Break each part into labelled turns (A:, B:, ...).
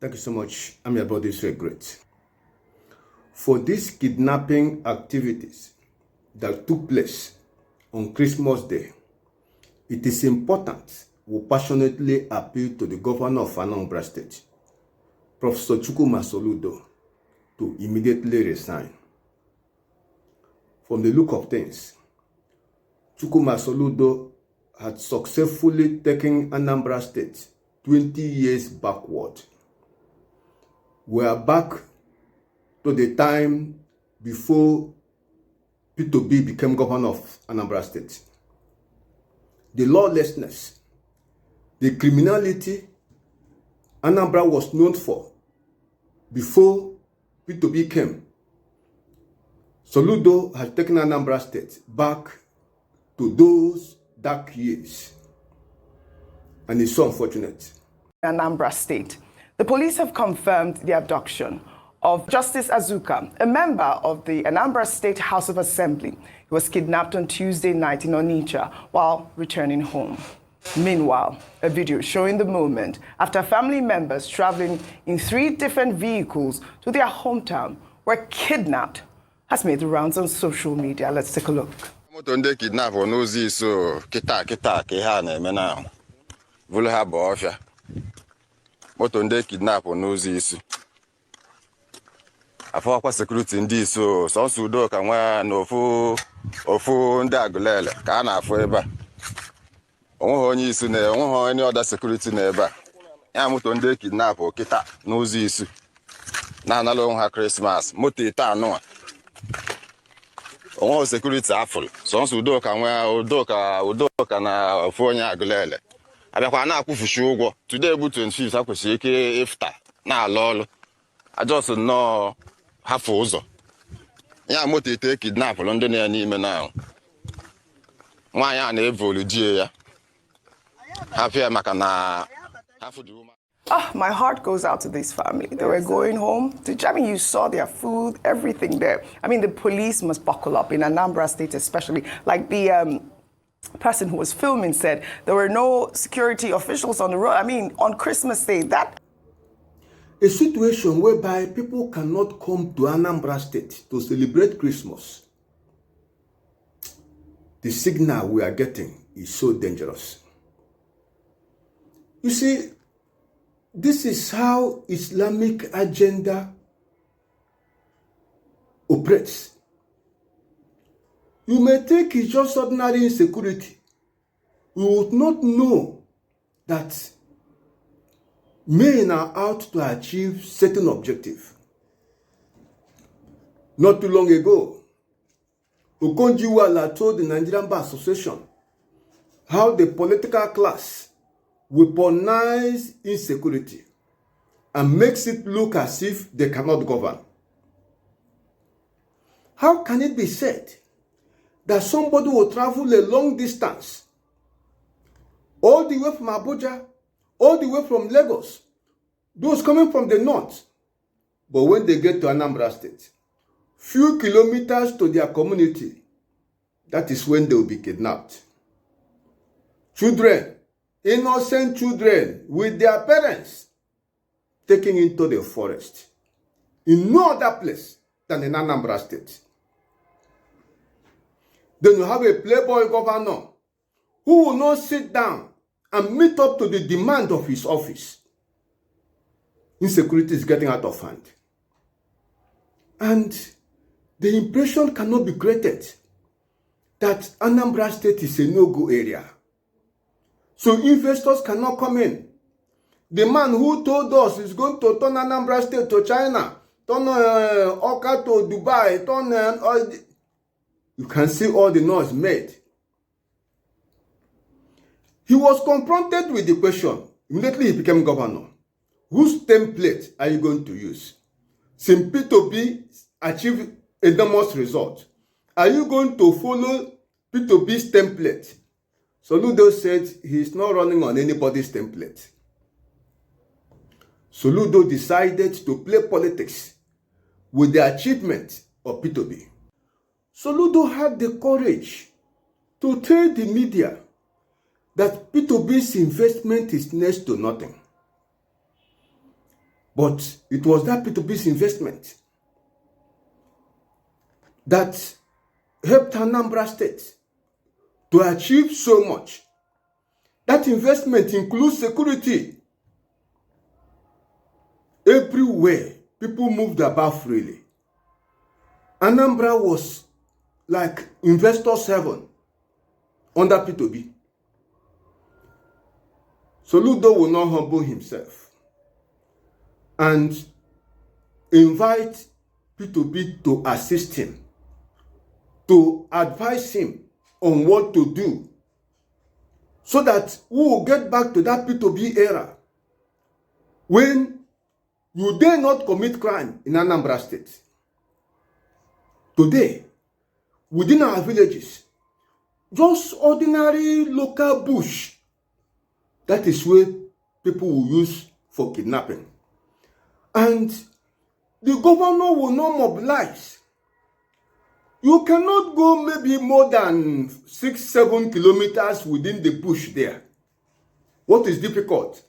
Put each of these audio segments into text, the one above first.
A: Thank you so much. I'm your brother, Israel Great. For these kidnapping activities that took place on Christmas Day, it is important we passionately appeal to the governor of Anambra State, Professor Soludo, to immediately resign. From the look of things, Soludo had successfully taken Anambra State 20 years backward. We are back to the time before P2B became governor of Anambra State. The lawlessness, the criminality Anambra was known for before P2B came. Soludo has taken Anambra State back to those dark years. And it's so unfortunate.
B: Anambra State. The police have confirmed the abduction of Justice Azuka, a member of the Anambra State House of Assembly. He was kidnapped on Tuesday night in Onitsha while returning home. Meanwhile, a video showing the moment after family members traveling in 3 different vehicles to their hometown were kidnapped has made the rounds on social media. Let's take a look.
C: Moto ndị kidnap n'ozi so kita ka ha na-eme na vulu ha bụ ọfịa. Moto ndị kidnap n'ozi isi. Afọ security ndị so Soludo ka nwa na ofu ndị agụlele ka a na-afọ ebe a. Onweghị onye isi na onweghị onye other security na ebe a. Ya moto ndị kidnap kita n'ozi isi. Na analo ha Christmas moto ita anụ. Onwe security afụl Soludo ka nwa Udoka na ofu onye agụlele. Abịakwa na-akwụfushi ụgwọ. Today bụ 25 akwesịrị ike ifta na-alụ ọlụ. Ajọsụ nnọọ hafụ ụzọ. Ya moto ite kidnap ndị na ya n'ime na nwaanyị a na-evolu die ya. Hafịa maka na hafụ dị ụma.
B: My heart goes out to this family. They were going home. I mean, you saw their food, everything there. I mean, the police must buckle up in Anambra State especially. Like the person who was filming said, there were no security officials on the road. I mean, on Christmas Day, that...
A: A situation whereby people cannot come to Anambra State to celebrate Christmas. The signal we are getting is so dangerous. You see, this is how Islamic agenda operates. You may think it's just ordinary insecurity. You would not know that men are out to achieve certain objective. Not too long ago, Okonjo-Iweala told the Nigerian Bar Association how the political class weaponize insecurity and makes it look as if they cannot govern. How can it be said that somebody will travel a long distance, all the way from Abuja, all the way from Lagos, those coming from the north, but when they get to Anambra State, few kilometers to their community, that is when they will be kidnapped. Children, innocent children with their parents, taken into the forest in no other place than in Anambra State. Then you have a playboy governor who will not sit down and meet up to the demand of his office. Insecurity is getting out of hand. And the impression cannot be created that Anambra State is a no-go area. So investors cannot come in. The man who told us is going to turn Anambra State to China, turn Oka to Dubai, turn you can see all the noise made. He was confronted with the question. Immediately he became governor. Whose template are you going to use? Since P2B achieved enormous result, are you going to follow P2B's template? Soludo said he is not running on anybody's template. Soludo decided to play politics with the achievement of P2B. Soludo had the courage to tell the media that P2B's investment is next to nothing. But it was that P2P's investment that helped Anambra State to achieve so much. That investment includes security. Everywhere, people moved about freely. Anambra was like investor's heaven under P2P. Soludo will not humble himself and invite P2P to assist him, to advise him on what to do, so that we will get back to that P2P era when you dare not commit crime in Anambra State. Today, within our villages, just ordinary local bush, that is where people will use for kidnapping. And the governor will not mobilize. You cannot go maybe more than 6-7 kilometers within the bush there. What is difficult?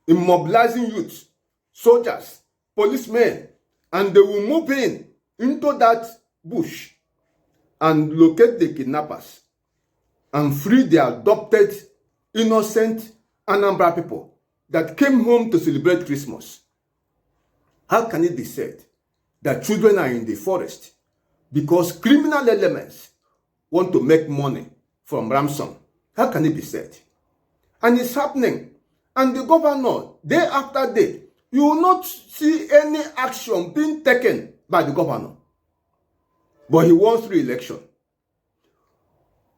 A: In mobilizing youths, soldiers, policemen, and they will move into that bush and locate the kidnappers and free the adopted, innocent Anambra people that came home to celebrate Christmas. How can it be said that children are in the forest because criminal elements want to make money from ransom? How can it be said? And it's happening. And the governor, day after day, you will not see any action being taken by the governor. But he wants re-election.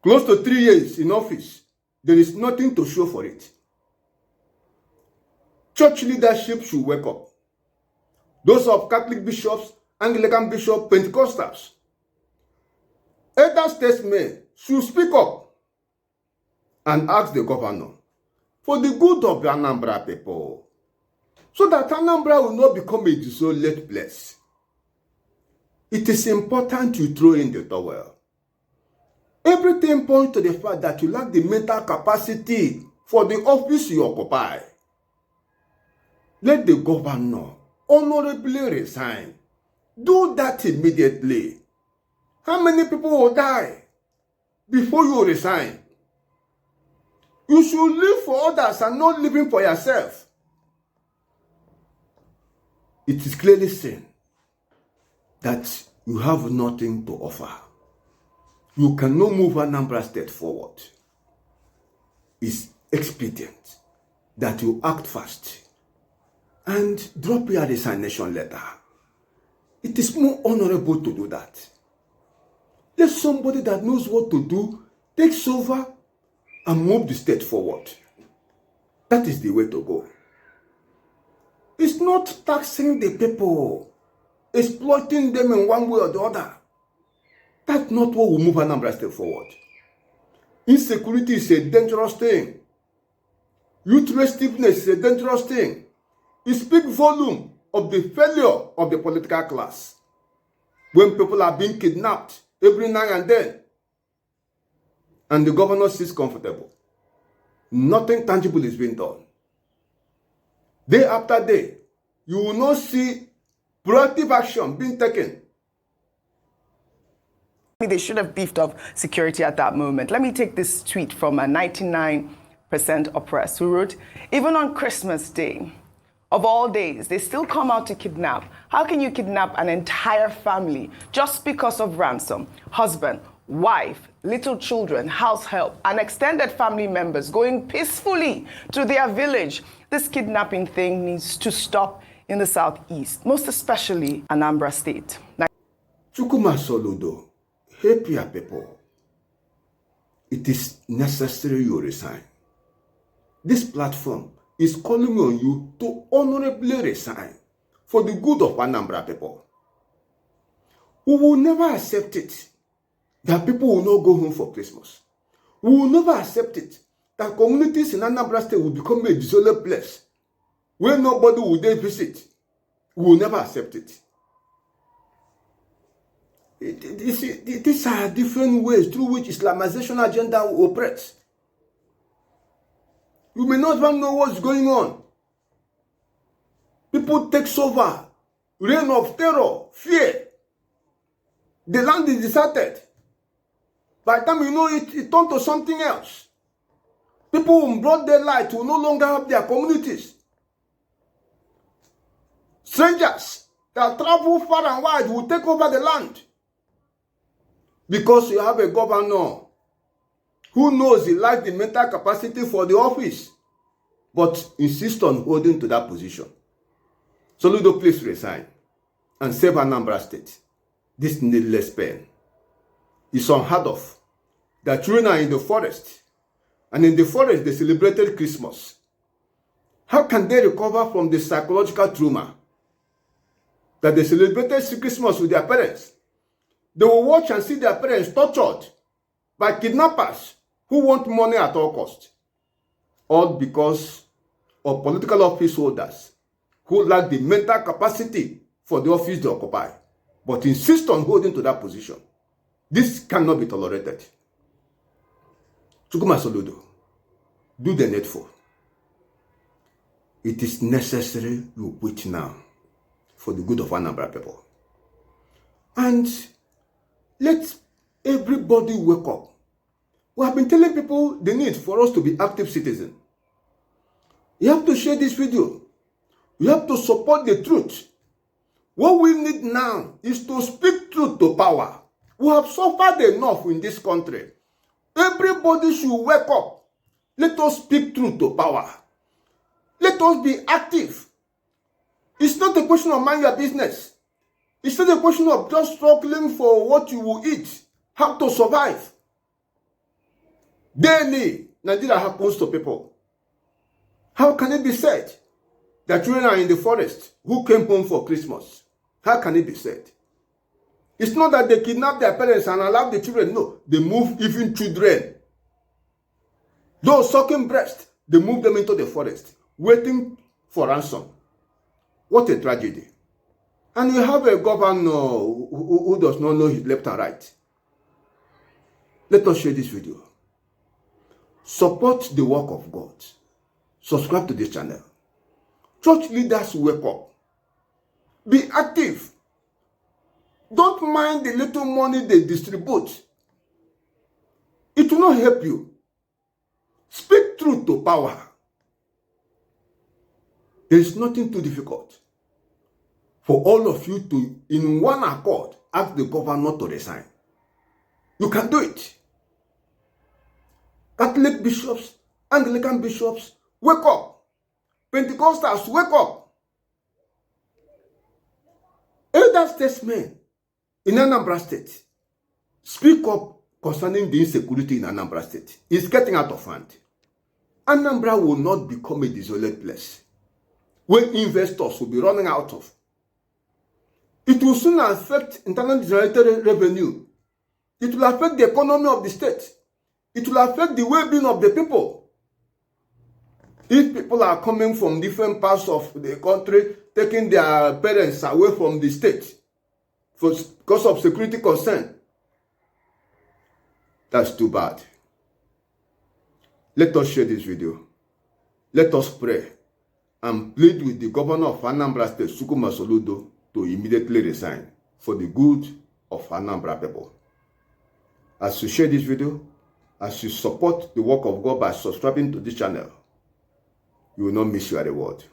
A: Close to 3 years in office, there is nothing to show for it. Church leadership should wake up. Those of Catholic bishops, Anglican bishops, Pentecostals, elder statesmen should speak up and ask the governor for the good of the Anambra people, so that Anambra will not become a desolate place. It is important you throw in the towel. Everything points to the fact that you lack the mental capacity for the office you occupy. Let the governor honorably resign. Do that immediately. How many people will die before you resign? You should live for others and not living for yourself. It is clearly seen that you have nothing to offer. You cannot move Anambra State forward. It's expedient that you act fast and drop your resignation letter. It is more honorable to do that. Let somebody that knows what to do takes over and move the state forward. That is the way to go. It's not taxing the people, exploiting them in one way or the other. That's not what will move Anambra State forward. Insecurity is a dangerous thing. Youth restiveness is a dangerous thing. It speaks volume of the failure of the political class. When people are being kidnapped every now and then, and the governor sits comfortable, nothing tangible is being done. Day after day, you will not see proactive action being taken.
B: They should have beefed up security at that moment. Let me take this tweet from a 99% oppressed who wrote, even on Christmas Day, of all days, they still come out to kidnap. How can you kidnap an entire family just because of ransom? Husband, wife, little children, house help, and extended family members going peacefully to their village. This kidnapping thing needs to stop in the southeast, most especially Anambra State.
A: Chukuma Soludo, help your people. It is necessary you resign. This platform is calling on you to honorably resign for the good of Anambra people. We will never accept it that people will not go home for Christmas. We will never accept it that communities in Anambra State will become a desolate place where nobody will dare visit. We will never accept it. These are different ways through which Islamization agenda operates. You may not even know what's going on. People takes over. Reign of terror, fear. The land is deserted. By the time you know it, it turned to something else. People in broad daylight will no longer have their communities. Strangers that travel far and wide will take over the land. Because you have a governor who knows he lacks the mental capacity for the office, but insists on holding to that position. Soludo, please resign and save Anambra State. This needless pain. It's unheard of that children are in the forest, and in the forest they celebrated Christmas. How can they recover from the psychological trauma that they celebrated Christmas with their parents? They will watch and see their parents tortured by kidnappers who want money at all costs. All because of political office holders who lack the mental capacity for the office they occupy, but insist on holding to that position. This cannot be tolerated. Chukwuma Soludo, do the needful. It is necessary you quit now for the good of Anambra people. And let everybody wake up. We have been telling people the need for us to be active citizens. You have to share this video. You have to support the truth. What we need now is to speak truth to power. We have suffered enough in this country. Everybody should wake up. Let us speak truth to power. Let us be active. It's not a question of mind your business. It's not a question of just struggling for what you will eat, how to survive. Daily, Nigeria happens to people. How can it be said that children are in the forest who came home for Christmas? How can it be said? It's not that they kidnap their parents and allow the children. No, they move even children. Those sucking breast, they move them into the forest, waiting for ransom. What a tragedy. And you have a governor who does not know his left and right. Let us share this video. Support the work of God. Subscribe to this channel. Church leaders, wake up. Be active. Don't mind the little money they distribute. It will not help you. Speak truth to power. There is nothing too difficult for all of you to, in one accord, ask the governor to resign. You can do it. Catholic bishops, Anglican bishops, wake up. Pentecostals, wake up. Elder statesmen in Anambra State, speak up concerning the insecurity in Anambra State. It's getting out of hand. Anambra will not become a desolate place where investors will be running out of. It will soon affect internally generated revenue. It will affect the economy of the state. It will affect the well-being of the people. If people are coming from different parts of the country, taking their parents away from the state because of security concern, that's too bad. Let us share this video. Let us pray and plead with the governor of Anambra State, Chukwuma Soludo, to immediately resign for the good of Anambra people. As you share this video, as you support the work of God by subscribing to this channel, you will not miss your reward.